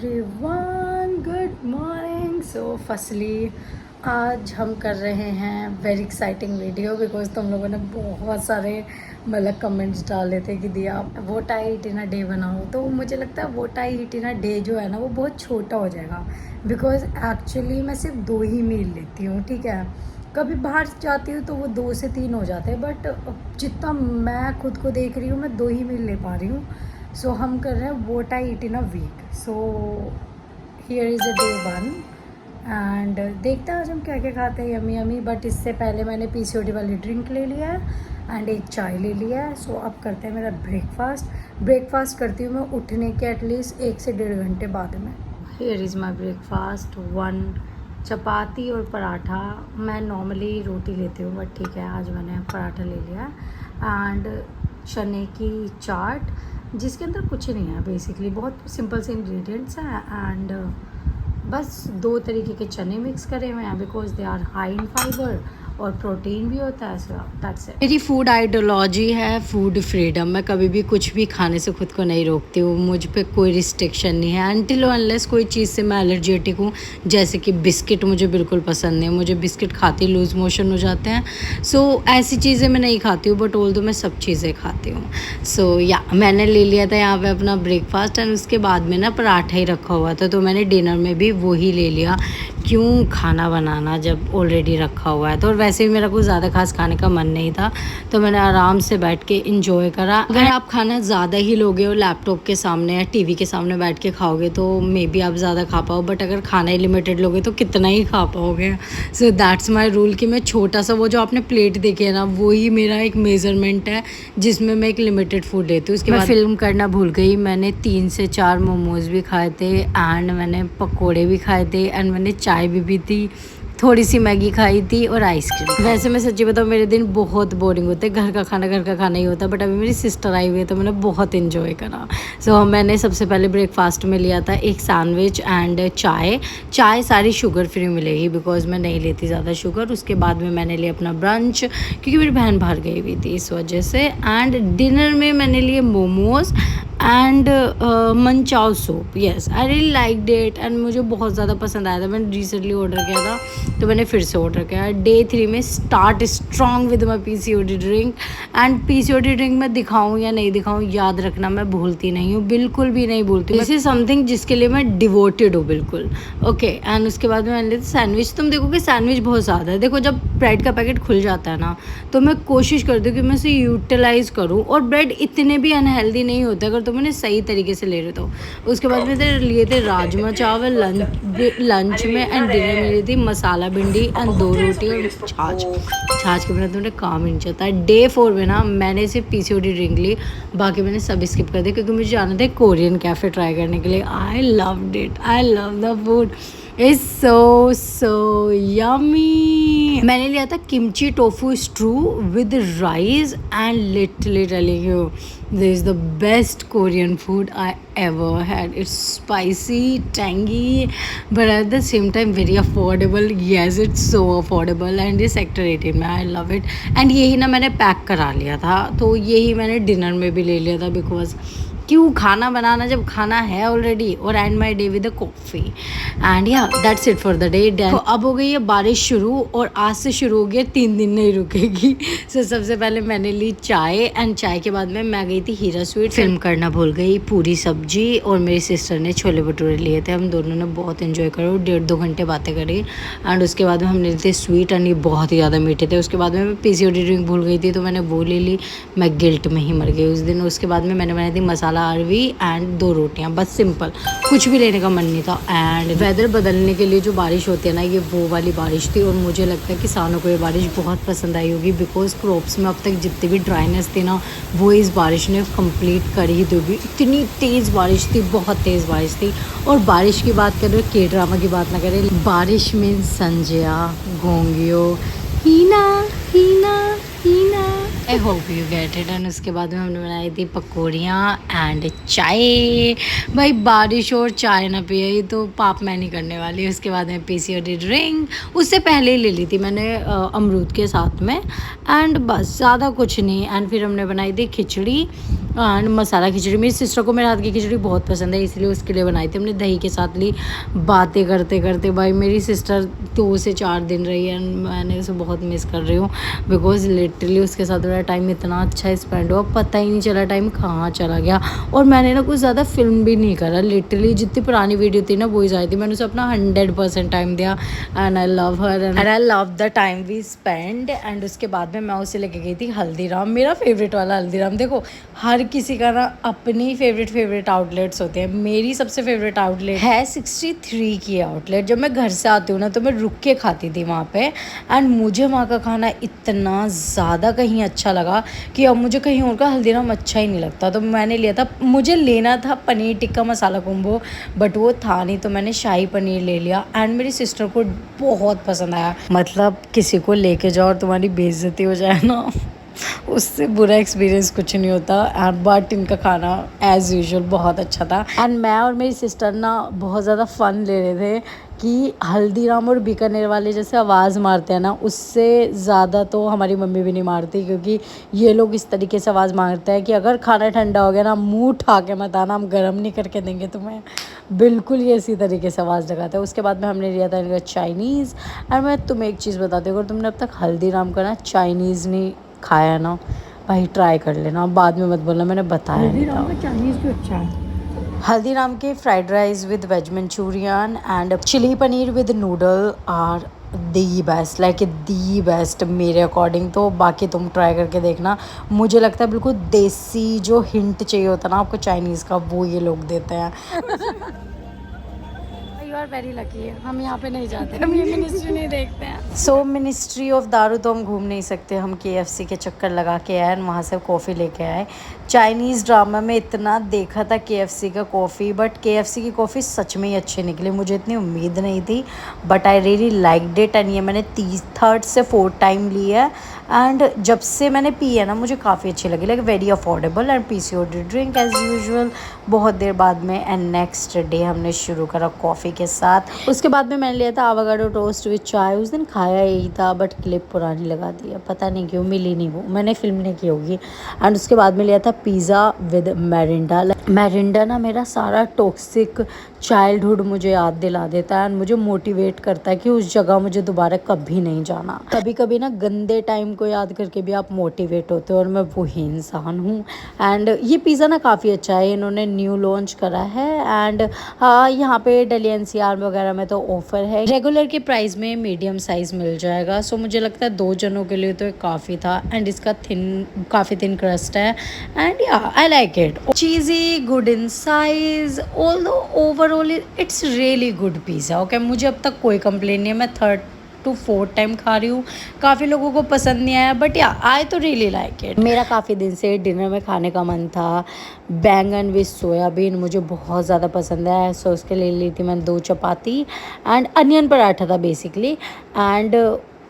Everyone, good morning. So firstly आज हम कर रहे हैं वेरी एक्साइटिंग वीडियो बिकॉज तुम लोगों ने बहुत सारे मतलब कमेंट्स डाले थे कि दिया vote I eat in a day बनाओ। तो मुझे लगता है vote I eat in a day जो है ना वो बहुत छोटा हो जाएगा बिकॉज एक्चुअली मैं सिर्फ 2 ही मील लेती हूँ, ठीक है। कभी बाहर जाती हूँ तो वो 2 से 3 हो जाते हैं, बट जितना मैं खुद को देख रही हूँ मैं 2 ही मील ले पा रही हूँ। सो हम कर रहे हैं what I eat in a week. So here is a day 1 and देखते हैं आज हम क्या क्या खाते हैं। Yummy yummy. बट इससे पहले मैंने पीसीओडी वाली ड्रिंक ले लिया है एंड एक चाय ले लिया है। सो अब करते हैं मेरा ब्रेकफास्ट करती हूँ मैं उठने के एटलीस्ट 1 से 1.5 घंटे बाद में। हियर इज़ माई ब्रेकफास्ट, 1 चपाती और पराठा। मैं नॉर्मली रोटी लेती हूँ बट ठीक है आज मैंने पराठा ले लिया एंड चने की चाट जिसके अंदर कुछ नहीं है, बेसिकली बहुत सिंपल से इंग्रेडिएंट्स हैं एंड बस 2 तरीके के चने मिक्स करे हुए हैं because they are high in fibre और प्रोटीन भी होता है। So that's it. मेरी फूड आइडियोलॉजी है फूड फ्रीडम। मैं कभी भी कुछ भी खाने से खुद को नहीं रोकती हूँ, मुझ पे कोई रिस्ट्रिक्शन नहीं है अनटिल अनलेस कोई चीज़ से मैं एलर्जेटिक हूँ। जैसे कि बिस्किट मुझे बिल्कुल पसंद नहीं है, मुझे बिस्किट खाती लूज़ मोशन हो जाते हैं। सो ऐसी चीज़ें मैं नहीं खाती हूँ बट ऑल दो मैं सब चीज़ें खाती हूँ। सो या मैंने ले लिया था यहाँ पे अपना ब्रेकफास्ट एंड उसके बाद में ना पराठा ही रखा हुआ था तो मैंने डिनर में भी वो ही ले लिया। क्यों खाना बनाना जब ऑलरेडी रखा हुआ है। तो और वैसे भी मेरा कुछ ज़्यादा खास खाने का मन नहीं था तो मैंने आराम से बैठ के इंजॉय करा। अगर आप खाना ज़्यादा ही लोगे और लैपटॉप के सामने या टीवी के सामने बैठ के खाओगे तो मे बी आप ज़्यादा खा पाओ, बट अगर खाना ही लिमिटेड लोगे तो कितना ही खा पाओगे। सो दैट्स माई रूल कि मैं छोटा सा वो जो आपने प्लेट देखी है ना वो ही मेरा एक मेज़रमेंट है जिसमें मैं एक लिमिटेड फूड लेती हूँ। उसके बाद फिल्म करना भूल गई, मैंने 3 से 4 मोमोज़ भी खाए थे एंड मैंने पकौड़े भी खाए थे एंड मैंने चाय भी पी थी, थोड़ी सी मैगी खाई थी और आइसक्रीम। वैसे मैं सच्ची बताऊँ मेरे दिन बहुत बोरिंग होते हैं, घर का खाना ही होता है, बट अभी मेरी सिस्टर आई हुई है तो मैंने बहुत इन्जॉय करा। सो मैंने सबसे पहले ब्रेकफास्ट में लिया था एक सैंडविच एंड चाय सारी शुगर फ्री मिलेगी बिकॉज मैं नहीं लेती ज़्यादा शुगर। उसके बाद में मैंने लिया अपना ब्रंच क्योंकि मेरी बहन बाहर गई हुई थी इस वजह से। एंड डिनर में मैंने लिए momos and manchow soup. Yes I really like that and मुझे बहुत ज़्यादा पसंद आया था। मैंने रिसेंटली ऑर्डर किया था तो मैंने फिर से ऑर्डर किया। डे 3 में start strong with my PCOD drink and PCOD drink मैं दिखाऊँ या नहीं दिखाऊँ याद रखना मैं भूलती नहीं हूँ, बिल्कुल भी नहीं भूलती। दिस इज समथिंग जिसके लिए मैं डिवोटेड हूँ बिल्कुल। ओके एंड उसके बाद में मैंने लिया सैंडविच। तुम देखो कि सैंडविच बहुत ज़्यादा है। देखो जब ब्रेड का पैकेट खुल जाता है ना तो मैं कोशिश करती हूँ कि मैं इसे यूटिलाइज़ करूँ और ब्रेड इतने भी अनहेल्दी नहीं होते अगर तुम इन्हें सही तरीके से ले रहे हो। उसके बाद में लिए थे राजमा चावल लंच में एंड डिनर में ली थी मसाला भिंडी एंड 2 रोटी और छाछ के बिना तुमने काम ही नहीं चलता। डे 4 में ना मैंने सिर्फ पीसीओडी ड्रिंक ली, बाकी मैंने सब स्किप कर दिया क्योंकि मुझे जाना था कोरियन कैफ़े ट्राई करने के लिए। I loved it, I love the food, is so yummy. मैंने लिया था kimchi tofu stew with rice and literally telling you this is the best Korean food I ever had. It's spicy, tangy, but at the same time very affordable. Yes, it's so affordable and ये sector 18 में I love it. And यही ना मैंने pack करा लिया था तो यही मैंने डिनर में भी ले लिया था बिकॉज क्यों खाना बनाना जब खाना है ऑलरेडी। और and my day with a coffee and या that's it for the day. तो अब हो गई है बारिश शुरू और आज से शुरू हो गया 3 दिन नहीं रुकेगी। सो सबसे पहले मैंने ली चाय एंड चाय के बाद में मैं गई थी हीरा स्वीट, फिल्म करना भूल गई, पूरी सब्जी और मेरी सिस्टर ने छोले भटूरे लिए थे। हम दोनों ने बहुत इन्जॉय करा, 1.5-2 घंटे बातें करी एंड उसके बाद में हमने लिए थे स्वीट एंड ये बहुत ही ज़्यादा मीठे थे। उसके बाद में मैं पीसीओडी ड्रिंक भूल गई थी तो मैंने वो ले ली, मैं गिल्ट में ही मर गई उस दिन। उसके बाद में मैंने बनाई थी मसाला अरवी एंड 2 रोटियां, बस सिंपल, कुछ भी लेने का मन नहीं था। एंड वेदर बदलने के लिए जो बारिश होती है ना ये वो वाली बारिश थी और मुझे लगता है किसानों को ये बारिश बहुत पसंद आई होगी बिकॉज क्रॉप्स में अब तक जितनी भी ड्राइनेस थी ना वो इस बारिश ने कंप्लीट कर ही दोगी। इतनी तेज़ बारिश थी, बहुत तेज़ बारिश थी। और बारिश की बात करें के ड्रामा की बात ना करें, बारिश में संजया घोंगियो हीना हीना हीना I hope you get it. And उसके बाद में हमने बनाई थी पकौड़ियाँ एंड चाय। भाई बारिश और चाय ना पिए तो पाप मैं नहीं करने वाली। उसके बाद में पीसीओडी ड्रिंक उससे पहले ही ले ली थी मैंने अमरूद के साथ में एंड बस ज़्यादा कुछ नहीं। एंड फिर हमने बनाई थी खिचड़ी एंड मसाला खिचड़ी, मेरी सिस्टर को मेरे हाथ की खिचड़ी बहुत पसंद है, इसलिए उसके लिए बनाई थी हमने दही के साथ ली। बातें करते करते भाई मेरी सिस्टर 2 से 4 दिन रही है एंड मैंने उसे बहुत मिस कर रही हूँ, बिकॉज लिटरली उसके साथ मेरा टाइम इतना अच्छा स्पेंड हुआ, पता ही नहीं चला टाइम कहाँ चला गया। और मैंने ना कुछ ज़्यादा फिल्म भी नहीं करा, लिटरली जितनी पुरानी वीडियो थी ना वही आई थी, मैंने उसे अपना 100% टाइम दिया and I love her and I love the time we spend. And उसके बाद में मैं उसे लेके गई थी हल्दीराम, मेरा फेवरेट वाला हल्दीराम। देखो हर किसी का ना अपनी फेवरेट आउटलेट्स होते हैं, मेरी सबसे फेवरेट आउटलेट है 63 की आउटलेट। जब मैं घर से आती हूँ ना तो मैं रुक के खाती थी वहाँ पे, एंड मुझे वहाँ का खाना इतना ज़्यादा कहीं अच्छा लगा कि अब मुझे कहीं और का हल्दीराम अच्छा ही नहीं लगता। तो मैंने लिया था, मुझे लेना था पनीर टिक्का मसाला कोम्बो, बट वो था नहीं, तो मैंने शाही पनीर ले लिया एंड मेरी सिस्टर को बहुत पसंद आया। मतलब किसी को लेके जाओ और तुम्हारी बेइज्जती हो जाए ना, उससे बुरा एक्सपीरियंस कुछ नहीं होता। बट इनका खाना एज़ यूजुअल बहुत अच्छा था एंड मैं और मेरी सिस्टर ना बहुत ज़्यादा फ़न ले रहे थे कि हल्दीराम और बीकानेर वाले जैसे आवाज़ मारते हैं ना, उससे ज़्यादा तो हमारी मम्मी भी नहीं मारती, क्योंकि ये लोग इस तरीके से आवाज़ मारते हैं कि अगर खाना ठंडा हो गया ना, मुंह उठा के मत आना, हम गर्म नहीं करके देंगे तुम्हें। बिल्कुल ये इसी तरीके से आवाज़ लगाता है। उसके बाद में हमने लिया था इनका चाइनीज़। और मैं तुम्हें एक चीज़ बताती हूँ, अगर तुमने अब तक हल्दीराम का ना चाइनीज़ नहीं खाया ना भाई, ट्राई कर लेना, बाद में मत बोलना मैंने बताया नहीं था। चाइनीज़ भी अच्छा है। हल्दीराम के fried rice with veg Manchurian and chilli paneer with noodle are the best, like the best मेरे अकॉर्डिंग तो। बाकी तुम ट्राई करके देखना, मुझे लगता है बिल्कुल देसी जो हिंट चाहिए होता है ना आपको चाइनीज़ का, वो ये लोग देते हैं। यू आर वेरी लकी, हम यहाँ पे नहीं जाते, हम ये मिनिस्ट्री नहीं देखते हैं। सो मिनिस्ट्री ऑफ दारू तो हम घूम नहीं सकते, हम KFC के चक्कर लगा के आए, वहाँ से कॉफ़ी लेके आए। चाइनीज़ ड्रामा में इतना देखा था KFC का कॉफ़ी, बट KFC की कॉफ़ी सच में ही अच्छी निकली, मुझे इतनी उम्मीद नहीं थी, but I really liked it. And ये मैंने 3rd से 4th टाइम ली है एंड जब से मैंने पी है ना मुझे काफ़ी अच्छी लगी, like very affordable and PCOD drink as usual. बहुत देर बाद में एंड नेक्स्ट डे हमने शुरू करा कॉफ़ी के साथ। उसके बाद में मैंने लिया था आवाकाडो टोस्ट विद चाय, उस दिन खाया यही था बट क्लिप पुरानी लगा दी है, पता नहीं क्यों मिली नहीं, वो मैंने फिल्म नहीं की होगी। एंड उसके बाद में लिया था पिज़्ज़ा विद मैरिंडा। मैरिंडा ना मेरा सारा टॉक्सिक चाइल्डहुड मुझे याद दिला देता है एंड मुझे मोटिवेट करता है कि उस जगह मुझे दोबारा कभी नहीं जाना। कभी कभी ना गंदे टाइम को याद करके भी आप मोटिवेट होते हो, और मैं वही इंसान हूँ। एंड ये पिज़्ज़ा ना काफ़ी अच्छा है, इन्होंने न्यू लॉन्च करा है एंड हाँ यहाँ पे दिल्ली NCR वगैरह में तो ऑफ़र है, रेगुलर के प्राइस में मीडियम साइज़ मिल जाएगा। सो मुझे लगता है 2 जनों के लिए तो काफ़ी था एंड इसका काफ़ी थिन क्रस्ट है एंड या I like it, cheesy, good in size, although overall it's really good pizza. Okay, मुझे अब तक कोई कंप्लेन नहीं है, मैं 3rd to 4th टाइम खा रही हूँ। काफ़ी लोगों को पसंद नहीं आया बट या आई तो रियली लाइक इट। मेरा काफ़ी दिन से डिनर में खाने का मन था बैंगन विद सोयाबीन, मुझे बहुत ज़्यादा पसंद है, सो उसके लिए ली थी मैंने 2 चपाती एंड अनियन पराठा था बेसिकली एंड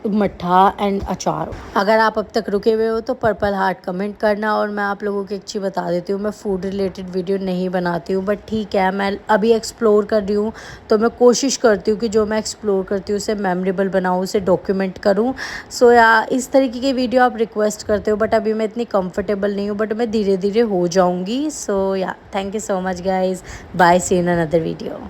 मट्ठा एंड अचार। अगर आप अब तक रुके हुए हो तो पर्पल हार्ट कमेंट करना। और मैं आप लोगों को एक चीज़ बता देती हूँ, मैं फूड रिलेटेड वीडियो नहीं बनाती हूँ, बट ठीक है मैं अभी एक्सप्लोर कर रही हूँ तो मैं कोशिश करती हूँ कि जो मैं एक्सप्लोर करती हूँ उसे मेमोरेबल बनाऊँ, उसे डॉक्यूमेंट करूँ। सो या इस तरीके की वीडियो आप रिक्वेस्ट करते हो, बट अभी मैं इतनी कंफर्टेबल नहीं हूँ, बट मैं धीरे धीरे हो जाऊँगी। So yeah thank you so much guys, bye, see in another video.